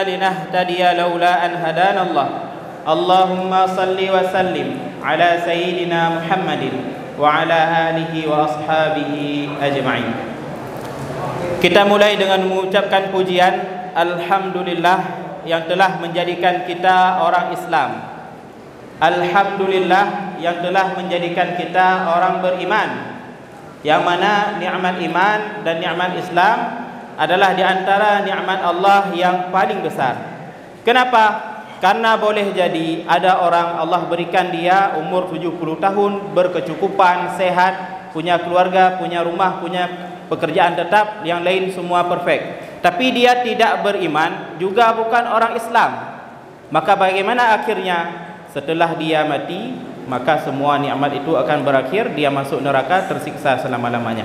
لنهتدي لولا أن هدانا الله اللهم صل وسلم على سيدنا محمد وعلى آله وأصحابه أجمعين. Kita mulai dengan mengucapkan pujian Alhamdulillah yang telah menjadikan kita orang Islam. Alhamdulillah yang telah menjadikan kita orang beriman, yang mana nikmat iman dan nikmat Islam adalah di antara nikmat Allah yang paling besar. Kenapa? Karena boleh jadi ada orang Allah berikan dia umur 70 tahun, berkecukupan, sehat, punya keluarga, punya rumah, punya pekerjaan tetap, yang lain semua perfect. Tapi dia tidak beriman, juga bukan orang Islam. Maka bagaimana akhirnya? Setelah dia mati, maka semua nikmat itu akan berakhir, dia masuk neraka tersiksa selama-lamanya.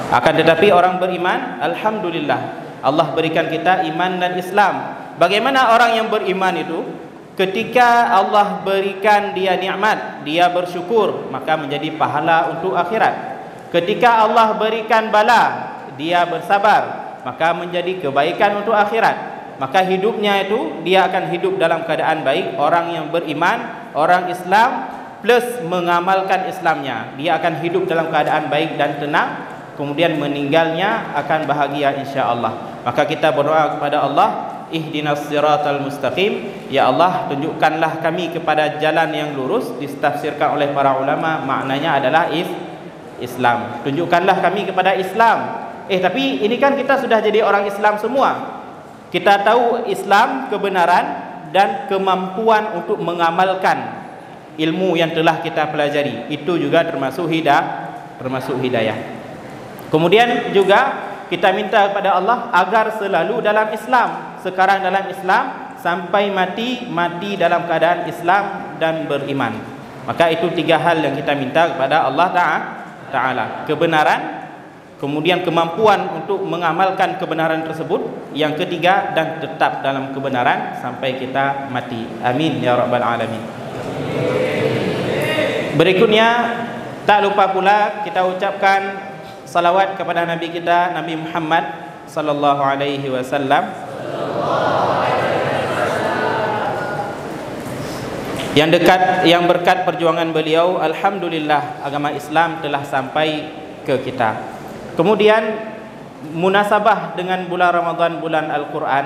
Akan tetapi orang beriman, alhamdulillah, Allah berikan kita iman dan Islam. Bagaimana orang yang beriman itu? Ketika Allah berikan dia nikmat, dia bersyukur, maka menjadi pahala untuk akhirat. Ketika Allah berikan bala, dia bersabar, maka menjadi kebaikan untuk akhirat. Maka hidupnya itu dia akan hidup dalam keadaan baik. Orang yang beriman, orang Islam plus mengamalkan Islamnya, dia akan hidup dalam keadaan baik dan tenang. Kemudian meninggalnya akan bahagia insya-Allah. Maka kita berdoa kepada Allah, ihdinas siratal mustaqim, ya Allah tunjukkanlah kami kepada jalan yang lurus. Ditafsirkan oleh para ulama, maknanya adalah Islam. Tunjukkanlah kami kepada Islam. Tapi ini kan kita sudah jadi orang Islam semua. Kita tahu Islam, kebenaran dan kemampuan untuk mengamalkan ilmu yang telah kita pelajari. Itu juga termasuk hidayah. Kemudian juga kita minta kepada Allah agar selalu dalam Islam. Sekarang dalam Islam, sampai mati dalam keadaan Islam dan beriman. Maka itu tiga hal yang kita minta kepada Allah Ta'ala. Kebenaran, kemudian kemampuan untuk mengamalkan kebenaran tersebut, yang ketiga, dan tetap dalam kebenaran sampai kita mati. Amin ya rabbal alamin. Berikutnya, tak lupa pula kita ucapkan salawat kepada Nabi kita, Nabi Muhammad sallallahu alaihi wasallam, yang berkat perjuangan beliau, alhamdulillah agama Islam telah sampai ke kita. Kemudian munasabah dengan bulan Ramadan, bulan Al-Quran,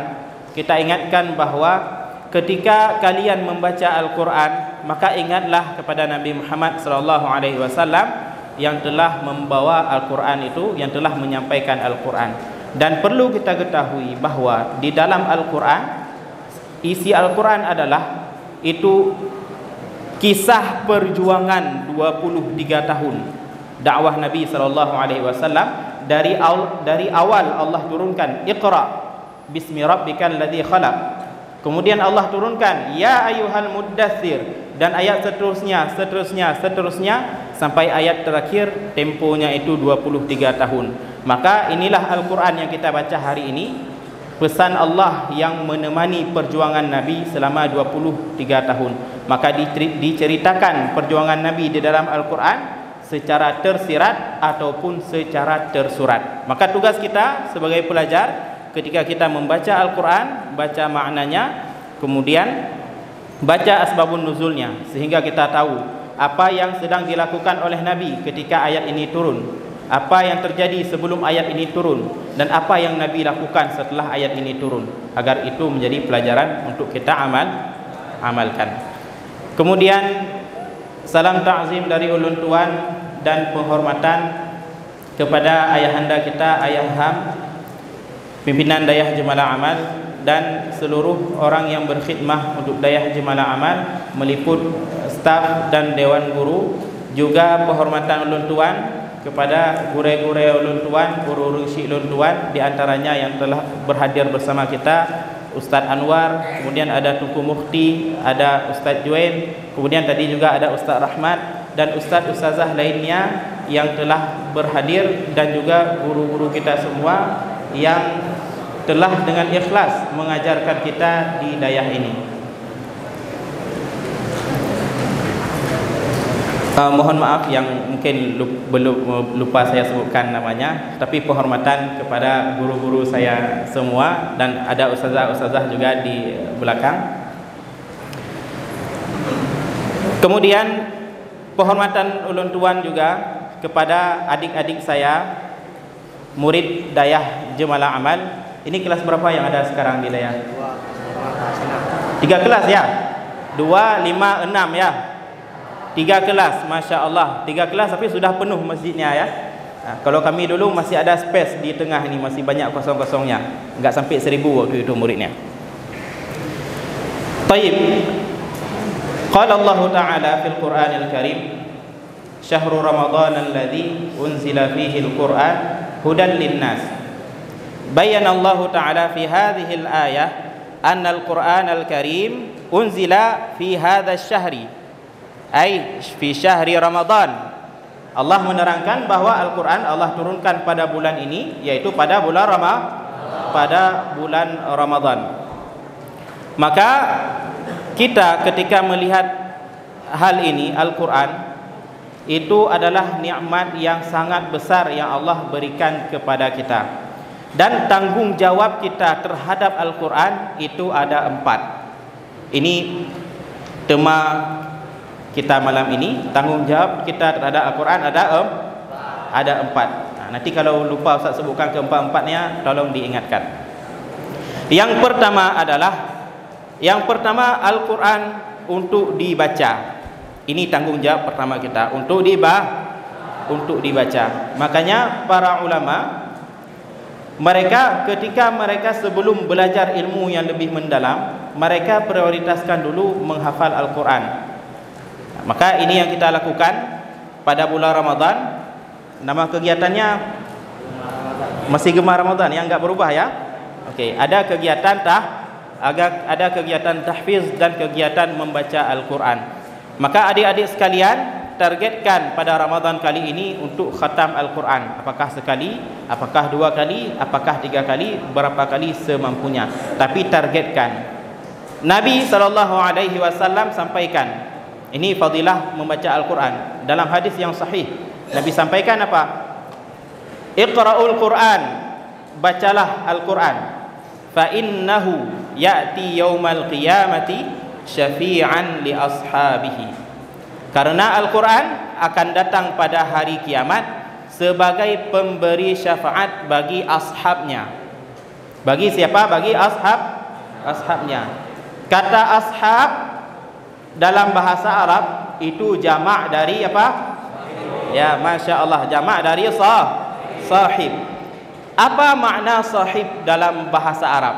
kita ingatkan bahawa ketika kalian membaca Al-Quran, maka ingatlah kepada Nabi Muhammad SAW yang telah membawa Al-Quran itu, yang telah menyampaikan Al-Quran. Dan perlu kita ketahui bahawa di dalam Al-Quran, isi Al-Quran adalah itu kisah perjuangan 23 tahun dakwah Nabi SAW. Dari awal Allah turunkan Iqra bismi rabbikal ladzi khalaq. Kemudian Allah turunkan ya ayyuhal muddatsir, dan ayat seterusnya sampai ayat terakhir, temponya itu 23 tahun. Maka inilah Al-Quran yang kita baca hari ini, pesan Allah yang menemani perjuangan Nabi selama 23 tahun. Maka diceritakan perjuangan Nabi di dalam Al-Quran secara tersirat ataupun secara tersurat. Maka tugas kita sebagai pelajar, ketika kita membaca Al-Quran, baca maknanya, kemudian baca asbabun nuzulnya, sehingga kita tahu apa yang sedang dilakukan oleh Nabi ketika ayat ini turun, apa yang terjadi sebelum ayat ini turun, dan apa yang Nabi lakukan setelah ayat ini turun, agar itu menjadi pelajaran untuk kita amalkan. Kemudian salam ta'zim dari ulun tuan dan penghormatan kepada ayahanda kita, Ayah Ham, pimpinan Dayah Jemalah Amal, dan seluruh orang yang berkhidmah untuk Dayah Jemalah Amal, meliput staf dan dewan guru. Juga penghormatan ulun tuan kepada guru-guru ulun tuan, guru rusi ulun tuan, di antaranya yang telah berhadir bersama kita Ustaz Anwar, kemudian ada Tunku Mufti, ada Ustaz Juain, kemudian tadi juga ada Ustaz Rahmat, dan ustaz-ustazah lainnya yang telah berhadir, dan juga guru-guru kita semua yang telah dengan ikhlas mengajarkan kita di dayah ini. Mohon maaf yang mungkin lupa saya sebutkan namanya, tapi penghormatan kepada guru-guru saya semua dan ada ustazah-ustazah juga di belakang. Kemudian penghormatan ulun tuan juga kepada adik-adik saya, murid Dayah Jemalah Amal. Ini kelas berapa yang ada sekarang di Dayah? 3 kelas ya? 2, 5, 6 ya? 3 kelas, Masya Allah. 3 kelas tapi sudah penuh masjidnya ya. Kalau kami dulu masih ada space di tengah ini, masih banyak kosong-kosongnya. Enggak sampai 1000 waktu itu muridnya. Taib. Qala Allah Ta'ala fil Qur'anil Karim, Syahrul Ramadan alladhi unzila fihi al-Qur'an hudan linnas. Bayyana Allah Ta'ala fi hadhihi al-ayah anna al-Qur'an al-Karim unzila fi hadha asy-syahri, ay fi syahri Ramadan. Allah menerangkan bahwa Al-Quran Allah turunkan pada bulan ini, yaitu pada bulan Ramadan. Maka kita ketika melihat hal ini, Al-Quran itu adalah nikmat yang sangat besar yang Allah berikan kepada kita. Dan tanggungjawab kita terhadap Al-Quran itu ada 4. Ini tema kita malam ini. Tanggungjawab kita terhadap Al-Quran ada 4. Nanti kalau lupa Ustaz sebutkan keempat-empatnya, tolong diingatkan. Yang pertama Al-Quran untuk dibaca. Ini tanggungjawab pertama kita, untuk dibaca. Makanya para ulama, mereka ketika mereka sebelum belajar ilmu yang lebih mendalam, mereka prioritaskan dulu menghafal Al-Quran. Maka ini yang kita lakukan pada bulan Ramadan. Nama kegiatannya masih Gemar Ramadan, yang enggak berubah ya. Okey, ada kegiatan tahfiz dan kegiatan membaca Al-Quran. Maka adik-adik sekalian, targetkan pada Ramadan kali ini untuk khatam Al-Quran. Apakah sekali, apakah 2 kali, apakah 3 kali, berapa kali semampunya. Tapi targetkan. Nabi SAW sampaikan, ini fadilah membaca Al-Quran. Dalam hadis yang sahih, Nabi sampaikan apa? Iqra'ul Quran, bacalah Al-Quran. Fa innahu ya'ti yaumal qiyamati syafi'an li ashabihi. Karena Al-Quran akan datang pada hari kiamat sebagai pemberi syafaat bagi ashabnya. Bagi siapa? Bagi ashabnya. Kata ashab dalam bahasa Arab itu jamak dari apa? Ya, Masya Allah, jamak dari sahib. Apa makna sahib dalam bahasa Arab?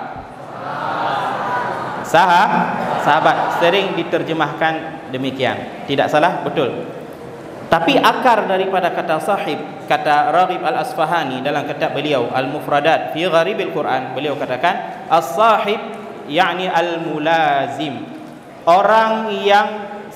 Sahabat. Sering diterjemahkan demikian. Tidak salah, betul. Tapi akar daripada kata sahib, kata Raghib Al-Asfahani dalam kitab beliau Al-Mufradat fi Gharibil Quran, beliau katakan as-sahib yakni al-mulazim, orang yang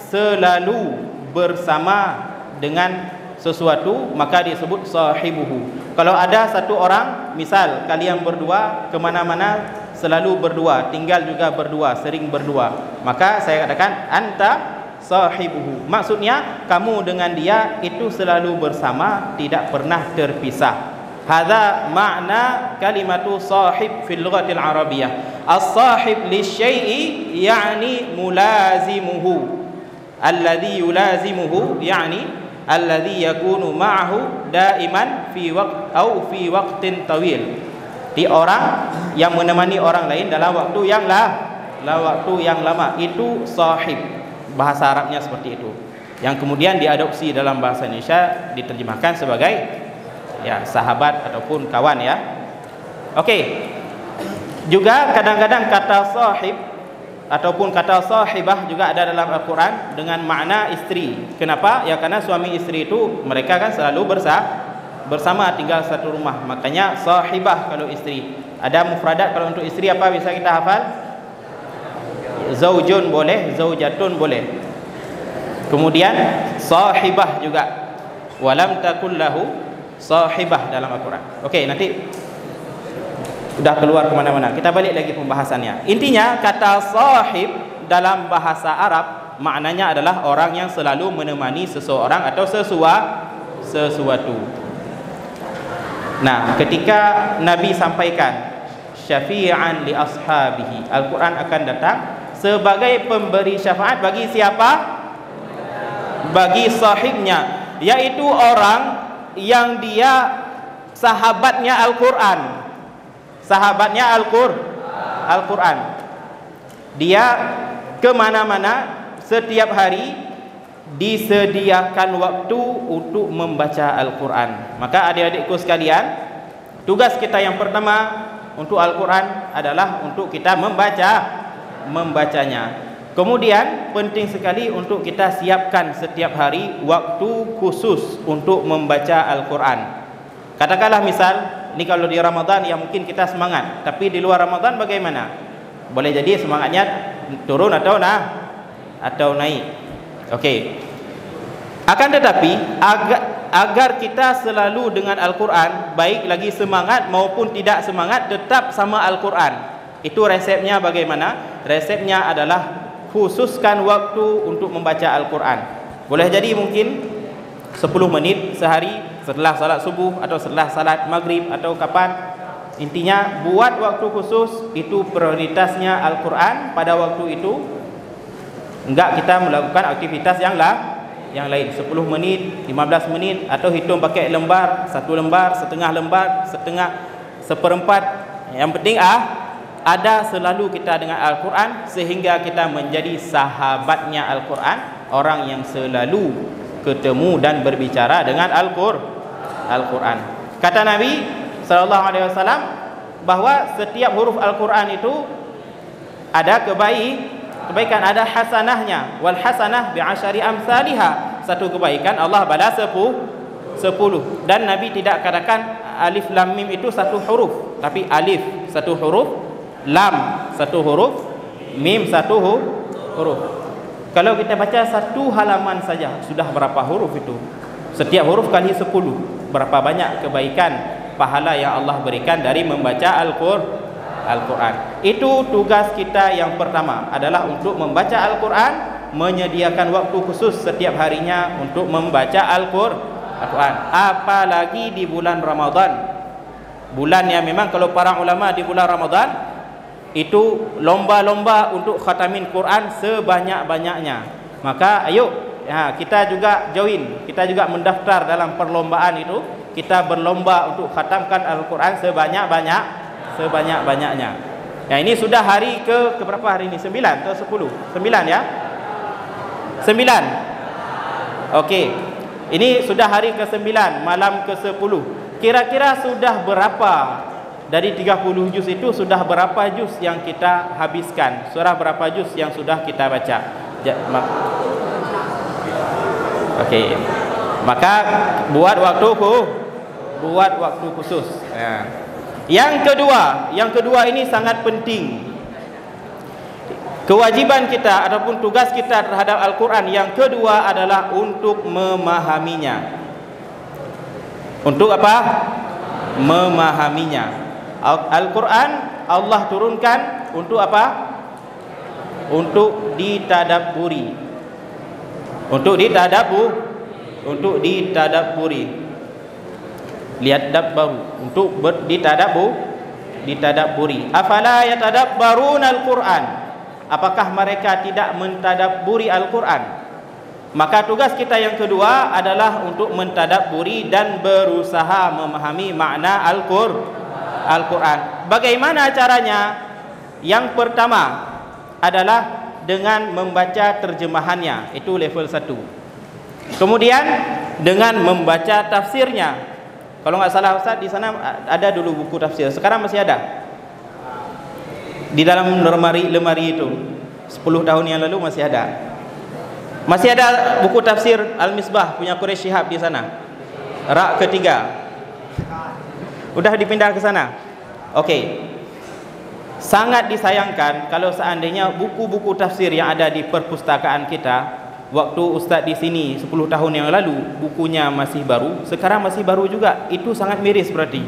selalu bersama dengan sesuatu, maka disebut sahibuhu. Kalau ada satu orang, misal kalian berdua kemana-mana selalu berdua, tinggal juga berdua, sering berdua, maka saya katakan anta sahibuhu. Maksudnya kamu dengan dia itu selalu bersama, tidak pernah terpisah. Hadza makna kalimatu sahib fil lughatil arabiyyah. As-sahib lisyai'i yani mulazimuhu. Alladhi yulazimuhu yani alladhi yakunu ma'ahu daiman fi waqt au fi waqtin tawil. Di orang yang menemani orang lain dalam waktu yang lama, itu sahib. Bahasa Arabnya seperti itu. Yang kemudian diadopsi dalam bahasa Indonesia diterjemahkan sebagai ya sahabat ataupun kawan ya. Okey. Juga kadang-kadang kata sahib ataupun kata sahibah juga ada dalam Al-Quran dengan makna isteri. Kenapa? Ya karena suami isteri itu mereka kan selalu bersama tinggal satu rumah. Makanya sahibah kalau isteri. Ada mufradat kalau untuk isteri apa bisa kita hafal? Zaujun boleh, zaujatun boleh. Kemudian sahibah juga. Walam takul lahu sahibah dalam Al-Quran. Okey, nanti sudah keluar kemana-mana. Kita balik lagi pembahasannya. Intinya kata sahib dalam bahasa Arab maknanya adalah orang yang selalu menemani seseorang atau sesuatu. Nah, ketika Nabi sampaikan syafi'an li ashabihi, Al-Quran akan datang sebagai pemberi syafaat bagi siapa? Bagi sahibnya, yaitu orang yang dia sahabatnya Al-Quran. Sahabatnya Al-Quran. Dia kemana-mana setiap hari disediakan waktu untuk membaca Al-Quran. Maka adik-adikku sekalian, tugas kita yang pertama untuk Al-Quran adalah untuk kita membacanya. Kemudian penting sekali untuk kita siapkan setiap hari waktu khusus untuk membaca Al-Quran. Katakanlah misal, ini kalau di Ramadan ya mungkin kita semangat, tapi di luar Ramadan bagaimana? Boleh jadi semangatnya turun atau naik. Okey. Akan tetapi agar kita selalu dengan Al-Quran, baik lagi semangat maupun tidak semangat, tetap sama Al-Quran. Itu resepnya bagaimana? Resepnya adalah khususkan waktu untuk membaca Al-Quran. Boleh jadi mungkin 10 menit sehari setelah salat subuh atau setelah salat maghrib atau kapan. Intinya buat waktu khusus, itu prioritasnya Al-Quran pada waktu itu. Enggak kita melakukan aktivitas yang lain. 10 menit, 15 menit, atau hitung pakai lembar, 1 lembar, setengah lembar, seperempat. Yang penting ada selalu kita dengan Al-Quran, sehingga kita menjadi sahabatnya Al-Quran, orang yang selalu ketemu dan berbicara dengan Al-Quran. Kata Nabi SAW bahawa setiap huruf Al-Quran itu ada kebaikan, ada hasanahnya. Wal hasanah bi'asyari amsalihah. Satu kebaikan Allah balas 10. Dan Nabi tidak katakan alif lam mim itu satu huruf, tapi alif satu huruf, lam satu huruf, mim satu huruf. Kalau kita baca satu halaman saja, sudah berapa huruf itu? Setiap huruf kali 10. Berapa banyak kebaikan pahala yang Allah berikan dari membaca Al-Quran. Itu tugas kita yang pertama, adalah untuk membaca Al-Quran, menyediakan waktu khusus setiap harinya untuk membaca Al-Quran. Apalagi di bulan Ramadan, bulan yang memang kalau para ulama di bulan Ramadan itu lomba-lomba untuk khatamin Quran sebanyak-banyaknya. Maka ayo kita juga join, kita juga mendaftar dalam perlombaan itu. Kita berlomba untuk khatamkan Al-Quran sebanyak-banyaknya. Ya, ini sudah hari ke berapa hari ini? 9 atau 10? 9 ya? 9. Okey. Ini sudah hari ke-9, malam ke-10. Kira-kira sudah berapa dari 30 juz itu, sudah berapa juz yang kita habiskan? Surah berapa juz yang sudah kita baca? Okey. Maka buat waktu khusus. Ya. Yang kedua ini sangat penting. Kewajiban kita ataupun tugas kita terhadap Al-Quran yang kedua adalah untuk memahaminya. Untuk apa? Memahaminya. Al-Quran Allah turunkan untuk apa? Untuk ditadabburi. Untuk ditadabburi. Lihat dabbaru, untuk ditadabburi. Afala yatadabbaruna Al-Quran? Apakah mereka tidak mentadabburi Al-Quran? Maka tugas kita yang kedua adalah untuk mentadabburi dan berusaha memahami makna Al-Quran. Bagaimana caranya? Yang pertama adalah dengan membaca terjemahannya, itu level 1. Kemudian dengan membaca tafsirnya. Kalau nggak salah Ustaz, di sana ada dulu buku tafsir. Sekarang masih ada di dalam lemari itu. 10 tahun yang lalu masih ada. Masih ada buku tafsir Al-Misbah punya Quraish Shihab di sana. Rak ketiga. Udah dipindah ke sana. Okey. Sangat disayangkan kalau seandainya buku-buku tafsir yang ada di perpustakaan kita, waktu Ustaz di sini 10 tahun yang lalu bukunya masih baru, sekarang masih baru juga. Itu sangat miris berarti.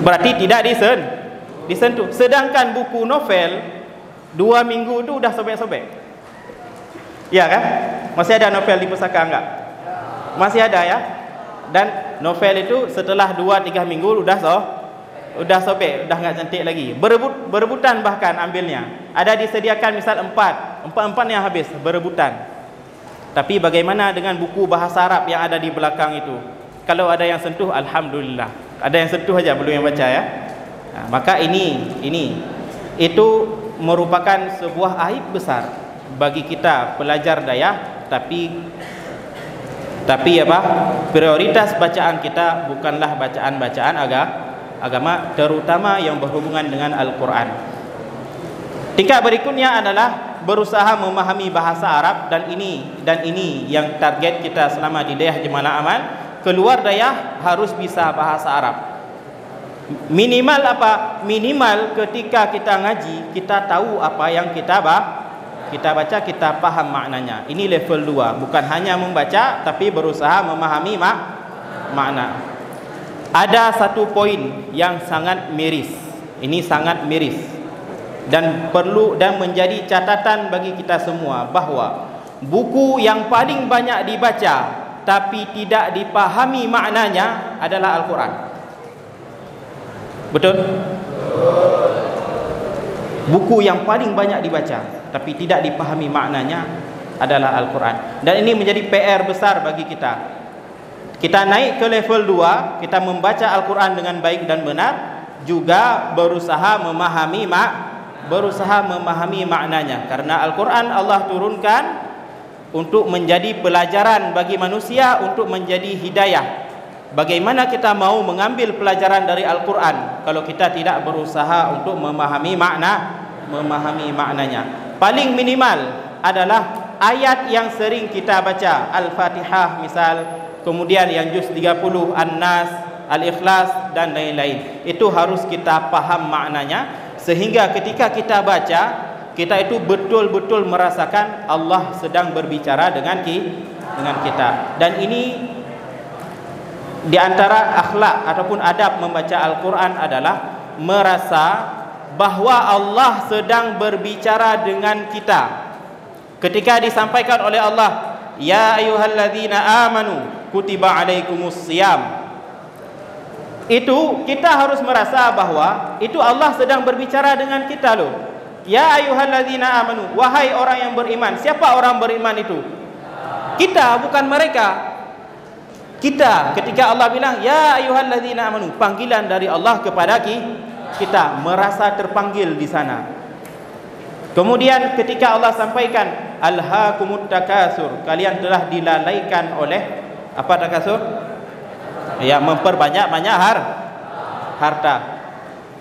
Berarti tidak disentuh. Sedangkan buku novel 2 minggu itu udah sobek-sobek. Ya kan? Masih ada novel di pusaka enggak? Masih ada ya. Dan novel itu setelah 2-3 minggu udah sobek, udah enggak cantik lagi. Berebutan bahkan ambilnya. Ada disediakan misal 4 yang habis berebutan. Tapi bagaimana dengan buku bahasa Arab yang ada di belakang itu? Kalau ada yang sentuh, alhamdulillah. Ada yang sentuh aja, belum yang baca ya. Nah, maka itu merupakan sebuah aib besar bagi kita pelajar dayah. Tapi apa? Prioritas bacaan kita bukanlah bacaan-bacaan agama, terutama yang berhubungan dengan Al-Quran. Tingkat berikutnya adalah berusaha memahami bahasa Arab, dan ini yang target kita selama di Dayah Jemaah Amal. Keluar dayah harus bisa bahasa Arab. Minimal apa? Minimal ketika kita ngaji, kita tahu apa yang kita baca, kita paham maknanya. Ini level 2, bukan hanya membaca tapi berusaha memahami makna. Ada satu poin yang sangat miris. Ini sangat miris dan perlu dan menjadi catatan bagi kita semua, bahwa buku yang paling banyak dibaca tapi tidak dipahami maknanya adalah Al-Quran. Betul? Buku yang paling banyak dibaca tapi tidak dipahami maknanya adalah Al-Quran. Dan ini menjadi PR besar bagi kita. Kita naik ke level 2, kita membaca Al-Quran dengan baik dan benar, juga berusaha memahami maknanya. Karena Al-Quran Allah turunkan untuk menjadi pelajaran bagi manusia, untuk menjadi hidayah. Bagaimana kita mau mengambil pelajaran dari Al-Quran kalau kita tidak berusaha untuk memahami maknanya? Paling minimal adalah ayat yang sering kita baca, Al-Fatihah misal, kemudian yang juz 30, An-Nas, Al-Ikhlas dan lain-lain. Itu harus kita paham maknanya, sehingga ketika kita baca, kita itu betul-betul merasakan Allah sedang berbicara dengan kita. Dan ini di antara akhlak ataupun adab membaca Al-Quran adalah merasa bahwa Allah sedang berbicara dengan kita. Ketika disampaikan oleh Allah, ya ayyuhalladzina amanu kutiba alaikumus shiyam, itu kita harus merasa bahwa itu Allah sedang berbicara dengan kita loh. Ya ayyuhalladzina amanu, wahai orang yang beriman. Siapa orang beriman itu? Kita, bukan mereka. Kita, ketika Allah bilang ya ayyuhalladzina amanu, panggilan dari Allah kepada kita, merasa terpanggil di sana. Kemudian ketika Allah sampaikan alhaakumut takasur, kalian telah dilalaikan oleh apa takasur? Ya, memperbanyak-banyak harta.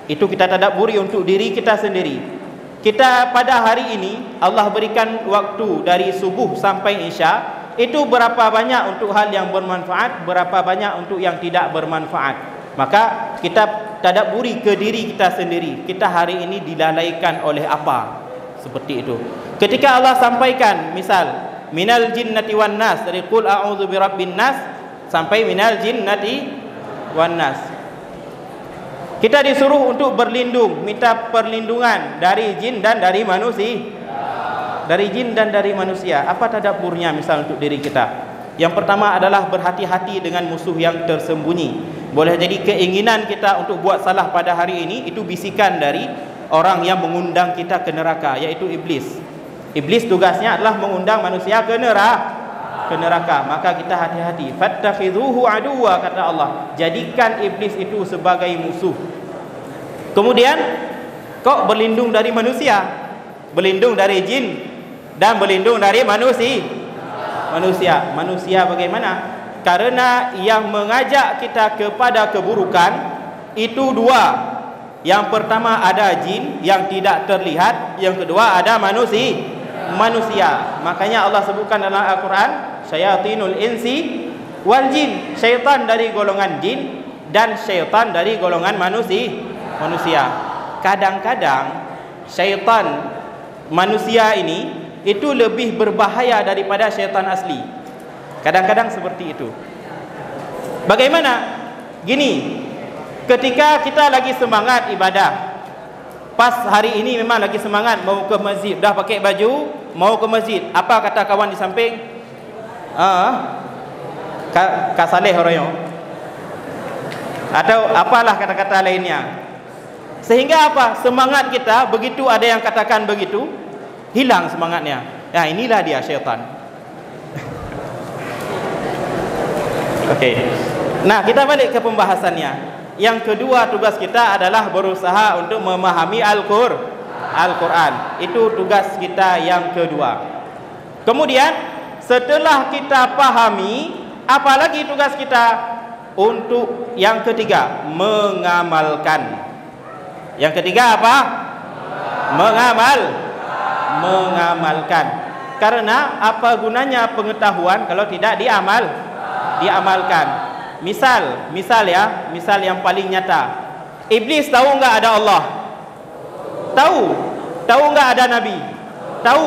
Itu kita tadabburi untuk diri kita sendiri. Kita pada hari ini Allah berikan waktu dari subuh sampai isya, itu berapa banyak untuk hal yang bermanfaat, berapa banyak untuk yang tidak bermanfaat. Maka kita tadabburi ke diri kita sendiri, kita hari ini dilalaikan oleh apa? Seperti itu. Ketika Allah sampaikan misal minal jinnati wan nas, dari qul a'udzu birabbin nas sampai minal jinnati wan nas, kita disuruh untuk berlindung, minta perlindungan dari jin dan dari manusia. Dari jin dan dari manusia. Apa tadabburnya misal untuk diri kita? Yang pertama adalah berhati-hati dengan musuh yang tersembunyi. Boleh jadi keinginan kita untuk buat salah pada hari ini itu bisikan dari orang yang mengundang kita ke neraka, yaitu iblis. Iblis tugasnya adalah mengundang manusia ke neraka. Maka kita hati-hati. Fattakhidhuhu aduwa, kata Allah. Jadikan iblis itu sebagai musuh. Kemudian kok berlindung dari manusia, berlindung dari jin, dan berlindung dari manusia. Manusia bagaimana? Karena yang mengajak kita kepada keburukan itu dua. Yang pertama ada jin yang tidak terlihat, yang kedua ada manusia. Makanya Allah sebutkan dalam Al-Quran, syayatinul insi wal jin, syaitan dari golongan jin dan syaitan dari golongan manusia. Kadang-kadang syaitan manusia ini itu lebih berbahaya daripada syaitan asli. Kadang-kadang seperti itu. Bagaimana? Gini, ketika kita lagi semangat ibadah, pas hari ini memang lagi semangat mau ke masjid, dah pakai baju mau ke masjid, apa kata kawan di samping? Kak Saleh Horoyo, atau apalah kata-kata lainnya. Sehingga apa? Semangat kita, begitu ada yang katakan begitu, hilang semangatnya. Ya, inilah dia syaitan. Okey. Nah, kita balik ke pembahasannya. Yang kedua, tugas kita adalah berusaha untuk memahami Al-Quran. Itu tugas kita yang kedua. Kemudian setelah kita pahami, apa lagi tugas kita? Untuk yang ketiga, mengamalkan. Yang ketiga apa? Mengamalkan. Karena apa gunanya pengetahuan kalau tidak diamalkan? Misal yang paling nyata. Iblis tahu enggak ada Allah? Tahu. Tahu enggak ada nabi? Tahu.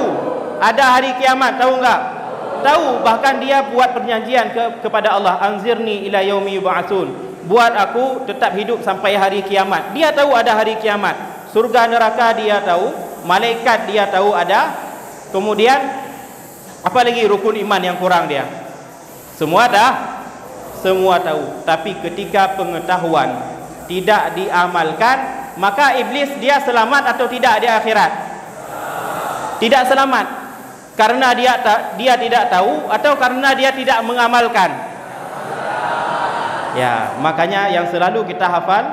Ada hari kiamat, tahu enggak? Tahu. Bahkan dia buat perjanjian kepada Allah, anzirni ila yaumi yub'atsun. Buat aku tetap hidup sampai hari kiamat. Dia tahu ada hari kiamat. Surga neraka dia tahu, malaikat dia tahu ada. Kemudian apa lagi rukun iman yang kurang dia? Semua tahu. Tapi ketika pengetahuan tidak diamalkan, maka iblis dia selamat atau tidak di akhirat? Tidak selamat. Karena dia tidak tahu atau karena dia tidak mengamalkan? Ya, makanya yang selalu kita hafal,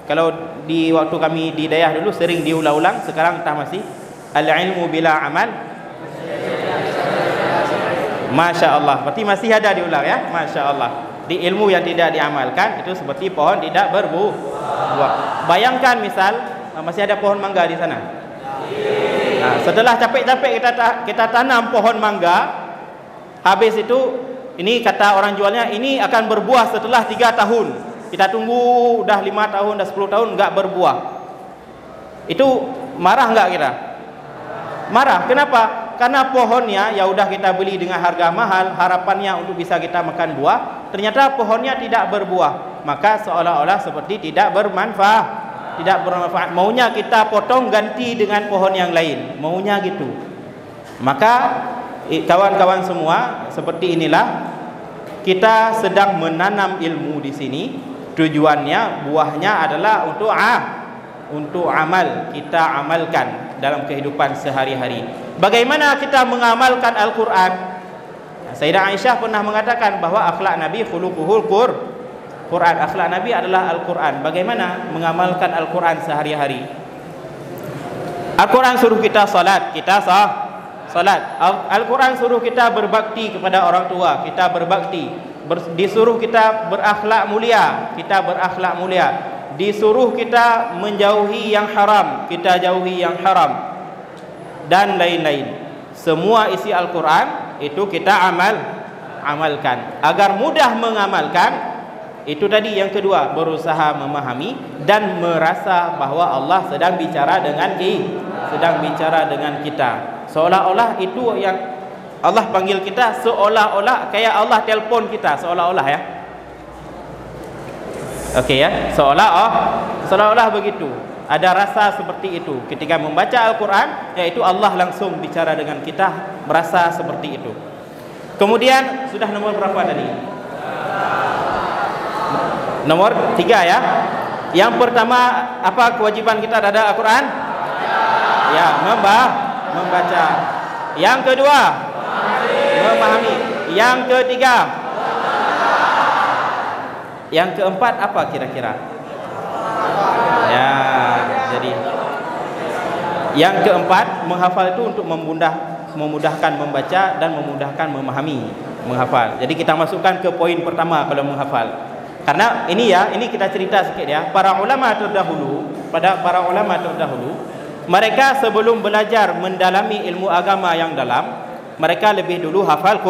kalau di waktu kami di Dayah dulu sering diulang-ulang, sekarang entah masih, al-ilmu bila amal. Masya Allah. Berarti masih ada diulang ya. Masya Allah. Di ilmu yang tidak diamalkan itu seperti pohon tidak berbuah. Bayangkan misal masih ada pohon mangga di sana. Nah, setelah capek-capek kita tanam pohon mangga, habis itu ini kata orang jualnya ini akan berbuah setelah 3 tahun. Kita tunggu dah 5 tahun, dah 10 tahun enggak berbuah. Itu marah enggak kita? Marah. Kenapa? Karena pohonnya ya udah kita beli dengan harga mahal, harapannya untuk bisa kita makan buah, ternyata pohonnya tidak berbuah. Maka seolah-olah seperti tidak bermanfaat. Maunya kita potong ganti dengan pohon yang lain, maunya gitu. Maka kawan-kawan semua, seperti inilah kita sedang menanam ilmu di sini. Tujuannya, buahnya adalah untuk amal, kita amalkan dalam kehidupan sehari-hari. Bagaimana kita mengamalkan Al-Quran? Sayyidah Aisyah pernah mengatakan bahwa akhlak Nabi khuluquhul Quran. Akhlak Nabi adalah Al-Quran. Bagaimana mengamalkan Al-Quran sehari-hari? Al-Quran suruh kita salat, kita salat. Al-Quran suruh kita berbakti kepada orang tua, kita berbakti. Disuruh kita berakhlak mulia, kita berakhlak mulia. Disuruh kita menjauhi yang haram, kita jauhi yang haram, dan lain-lain. Semua isi Al-Quran itu kita amalkan. Agar mudah mengamalkan, itu tadi yang kedua, berusaha memahami dan merasa bahwa Allah sedang bicara dengan kita. Seolah-olah itu yang Allah panggil kita, seolah-olah kayak Allah telpon kita, seolah-olah ya. Okey ya, seolah-olah begitu. Ada rasa seperti itu ketika membaca Al-Quran, yaitu Allah langsung bicara dengan kita, merasa seperti itu. Kemudian sudah nomor berapa tadi? Nomor 3 ya. Yang pertama, apa kewajiban kita terhadap Al-Quran? Ya, membaca. Yang kedua, memahami. Yang ketiga, yang keempat apa kira-kira? Ya, jadi yang keempat, menghafal itu untuk memudahkan membaca dan memudahkan memahami, menghafal. Jadi kita masukkan ke poin pertama kalau menghafal. Karena ini kita cerita sikit ya. Para ulama terdahulu, mereka sebelum belajar mendalami ilmu agama yang dalam, mereka lebih dulu hafal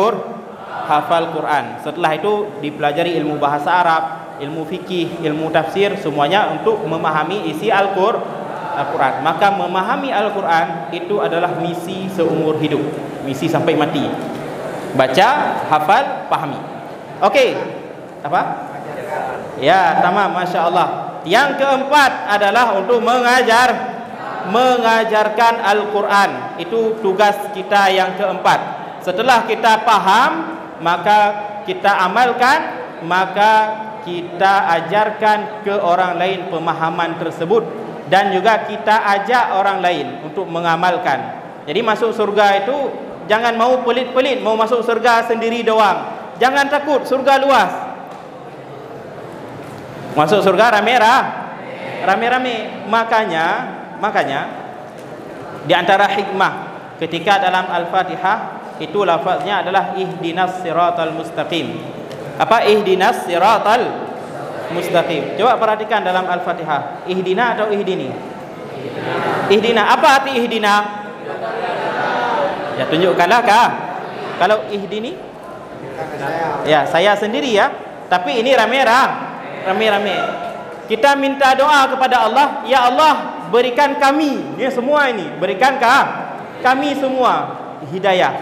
Quran. Setelah itu dipelajari ilmu bahasa Arab, ilmu fikih, ilmu tafsir, semuanya untuk memahami isi Al-Quran. Maka memahami Al-Quran itu adalah misi seumur hidup, misi sampai mati. Baca, hafal, pahami. Okey. Apa? Ya, tamam, Masya Allah. Yang keempat adalah untuk mengajar. mengajarkan Al-Quran. Itu tugas kita yang keempat. Setelah kita paham, maka kita amalkan, maka kita ajarkan ke orang lain pemahaman tersebut, dan juga kita ajak orang lain untuk mengamalkan. Jadi masuk surga itu jangan mau pelit-pelit, mau masuk surga sendiri doang. Jangan takut, surga luas. Masuk surga rame-rame. Makanya di antara hikmah ketika dalam Al-Fatihah itu lafaznya adalah ihdinas siratal mustaqim. Apa ihdinas siratal mustaqim? Coba perhatikan dalam Al-Fatihah. Ihdina atau ihdini? Ihdina. Apa arti ihdina? Ya, tunjukkanlah kah? Kalau ihdini? Ya, saya sendiri ya. Tapi ini rame-rame. Kita minta doa kepada Allah, ya Allah, berikan kami, ya semua ini, berikan kami semua hidayah.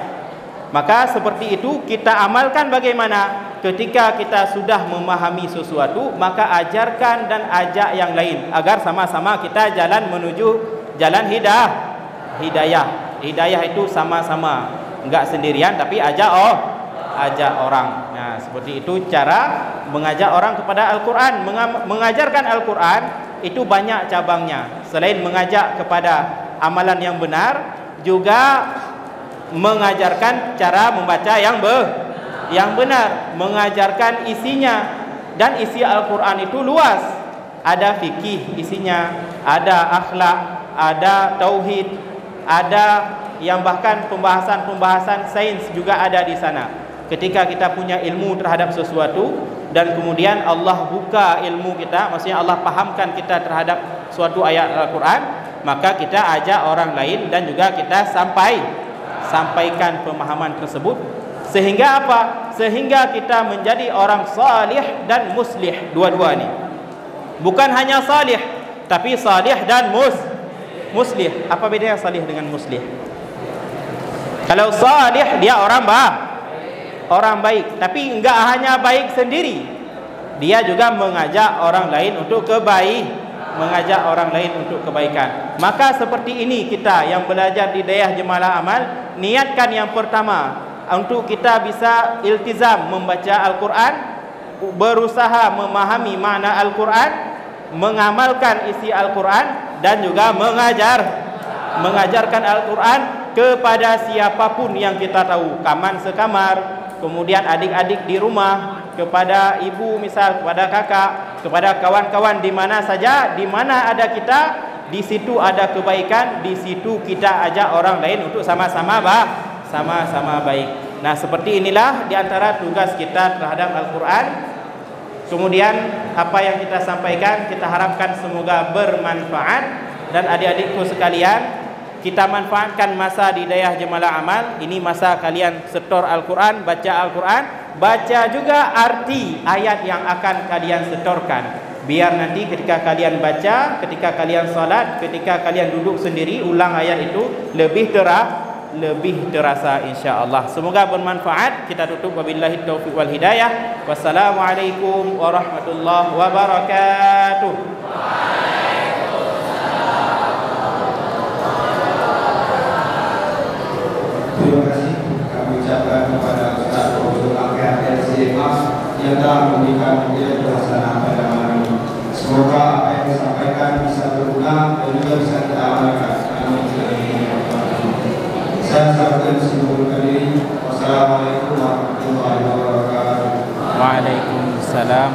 Maka seperti itu kita amalkan bagaimana? Ketika kita sudah memahami sesuatu, maka ajarkan dan ajak yang lain agar sama-sama kita jalan menuju jalan hidayah. Hidayah itu sama-sama, enggak sendirian tapi ajak orang. Nah, seperti itu cara mengajak orang kepada Al-Quran. Mengajarkan Al-Quran itu banyak cabangnya. Selain mengajak kepada amalan yang benar, juga mengajarkan cara membaca yang benar, mengajarkan isinya. Dan isi Al-Quran itu luas. Ada fikih isinya, ada akhlak, ada tauhid, ada yang bahkan pembahasan sains juga ada di sana. Ketika kita punya ilmu terhadap sesuatu dan kemudian Allah buka ilmu kita, maksudnya Allah pahamkan kita terhadap suatu ayat Al-Quran, maka kita ajak orang lain dan juga kita sampaikan pemahaman tersebut. Sehingga apa? Sehingga kita menjadi orang salih dan muslih, dua-dua ini. Bukan hanya salih, tapi salih dan muslih. Apa bedanya salih dengan muslih? Kalau salih dia orang baik, tapi enggak hanya baik sendiri, dia juga mengajak orang lain untuk kebaikan. Maka seperti ini kita yang belajar di Dayah Jemalah Amal, niatkan yang pertama untuk kita bisa iltizam membaca Al-Quran, berusaha memahami makna Al-Quran, mengamalkan isi Al-Quran, dan juga mengajarkan Al-Quran kepada siapapun yang kita tahu, kaman sekamar, kemudian adik-adik di rumah, kepada ibu misal, kepada kakak, kepada kawan-kawan di mana saja, di mana ada kita, di situ ada kebaikan, di situ kita ajak orang lain untuk sama-sama baik. Nah, seperti inilah di antara tugas kita terhadap Al-Quran. Kemudian apa yang kita sampaikan kita harapkan semoga bermanfaat. Dan adik-adikku sekalian, kita manfaatkan masa di Dayah Jemalah Amal. Ini masa kalian setor Al-Quran, baca Al-Quran, baca juga arti ayat yang akan kalian setorkan. Biar nanti ketika kalian baca, ketika kalian salat, ketika kalian duduk sendiri, ulang ayat itu lebih terasa insya-Allah. Semoga bermanfaat. Kita tutup wabillahi taufiq wal hidayah. Wassalamualaikum warahmatullahi wabarakatuh. Terima kasih kami ucapkan kepada Ustaz Profesor LCMA yang telah memberikan kuliah pelaksana pada malam ini. Semoga apa yang disampaikan bisa berguna dan juga bisa kita amalkan. Saya sampaikan sebelumkan diri. Wassalamualaikum warahmatullahi wabarakatuh. Waalaikumsalam.